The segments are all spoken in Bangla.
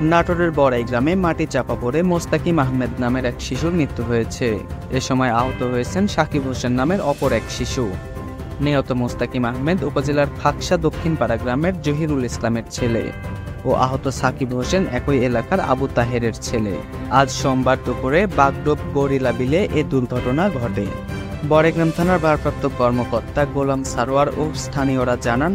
নাটোরের বড়াই গ্রামে মাটি চাপা পড়ে মোস্তাকিম আহমেদ নামের এক শিশুর মৃত্যু হয়েছে। এ সময় আহত হয়েছেন সাকিব হোসেন নামের অপর এক শিশু। নিহত মোস্তাকিম আহমেদ উপজেলার ফাকসা দক্ষিণপাড়া গ্রামের জহিরুল ইসলামের ছেলে ও আহত সাকিব হোসেন একই এলাকার আবু তাহেরের ছেলে। আজ সোমবার দুপুরে বাগডোব গরিলা বিলে এ দুর্ঘটনা ঘটে। বড়াইগ্রাম থানার ভারপ্রাপ্ত কর্মকর্তা গোলাম সারোয়ার ও স্থানীয়রা জানান,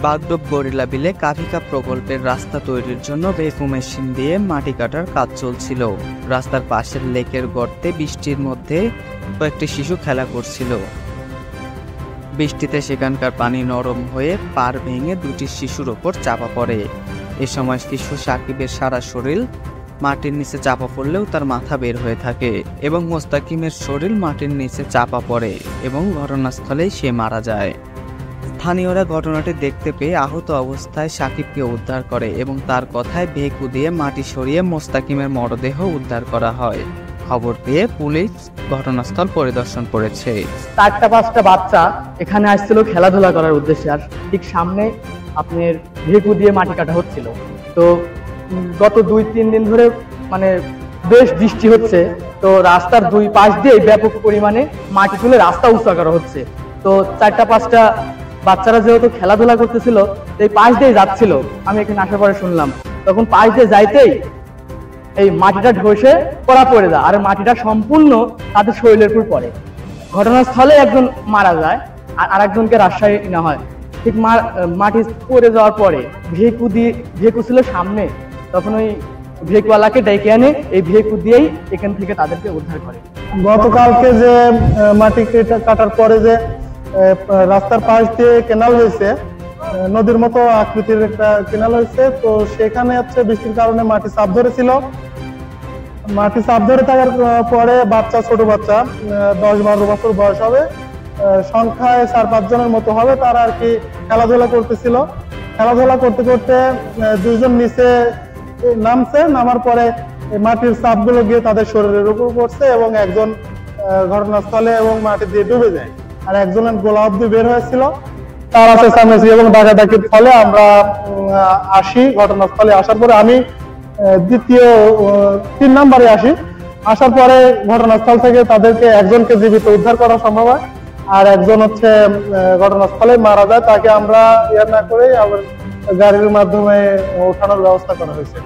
বাগডোব গরিলা বিলে কাভিকা প্রকল্পের রাস্তা তৈরির জন্য ভেকু মেশিন দিয়ে মাটি কাটার কাজ চলছিল। রাস্তার পাশের লেকের গর্তে বৃষ্টির মধ্যে কয়েকটি শিশু খেলা করছিল। বৃষ্টিতে সেখানকার পানি নরম হয়ে পার ভেঙে দুটি শিশুর ওপর চাপা পড়ে। এ সময় শিশু সাকিবের সারা শরীর মাটির নিচে চাপা পড়লেও তার মাথা বের হয়ে থাকে এবং মোস্তাকিমের শরীর মাটির নিচে চাপা পড়ে এবং ঘটনাস্থলেই সে মারা যায়। স্থানীয়রা ঘটনাটি দেখতে পেয়ে আহত অবস্থায় সাকিবকে উদ্ধার করে এবং তার কথায় ভেকু দিয়ে মাটি সরিয়ে মোস্তাকিমের মরদেহ উদ্ধার করা হয়। খবর পেয়ে পুলিশ ঘটনাস্থল পরিদর্শন করেছে। 4-5টা বাচ্চা এখানে আসছিল খেলাধুলা করার উদ্দেশ্যে, আর ঠিক সামনে আপনার ভেকু দিয়ে মাটি কাটা হচ্ছিল। তো গত 2-3 দিন ধরে বেশ বৃষ্টি হচ্ছে, তো রাস্তার দুই পাশ দিয়ে ব্যাপক পরিমাণে মাটি তুলে রাস্তা উঁচা করা হচ্ছে। তো 4-5টা বাচ্চারা যেহেতু খেলাধুলা করতেছিল, এই পাশ দিয়ে যাচ্ছিল, আমি এখানে আসার পরে শুনলাম, তখন পাশ দিয়ে যাইতেই এই মাটিটা ধসে পড়ে যায়, আর মাটিটা সম্পূর্ণ তাদের শরীরের উপর পড়ে। ঘটনাস্থলে একজন মারা যায় আর আরেকজনকে রাজশাহী নেওয়া হয়। ঠিক মাটি পড়ে যাওয়ার পরে ভেকু ছিল সামনে, তখন ওই ভেকুওয়ালাকে ডেকে আনে, এই ভেকু দিয়েই এখান থেকে তাদেরকে উদ্ধার করে। গতকালকে যে মাটি কাটার পরে যে রাস্তার পাশ দিয়ে কেনাল হয়েছে, নদীর মতো আকৃতির একটা কেনাল হয়েছে, তো সেখানে হচ্ছে বৃষ্টির কারণে মাটি চাপ ধরেছিল। মাটি চাপ ধরে থাকার পরে ছোট বাচ্চা 10-12 বছর বয়স হবে, সংখ্যায় 4-5 জনের মতো হবে, তারা আর কি খেলাধুলা করতেছিল। খেলাধুলা করতে করতে দুইজন নিচে নামার পরে মাটির চাপগুলো গিয়ে তাদের শরীরের উপর পড়ছে এবং একজন ঘটনাস্থলে এবং মাটি দিয়ে ডুবে যায়, আর একজনের গোলা অব্দি বের হয়েছিল। তার চেঁচামেচি এবং ডাকাডাকির ফলে আমরা আসি। ঘটনাস্থলে আসার পরে আমি 3 নম্বরে আসি। আসার পরে ঘটনাস্থল থেকে তাদেরকে একজনকে জীবিত উদ্ধার করা সম্ভব হয়, আর একজন হচ্ছে ঘটনাস্থলে মারা যায়। তাকে আমরা না করে আবার গাড়ির মাধ্যমে ওঠানোর ব্যবস্থা করা হয়েছে।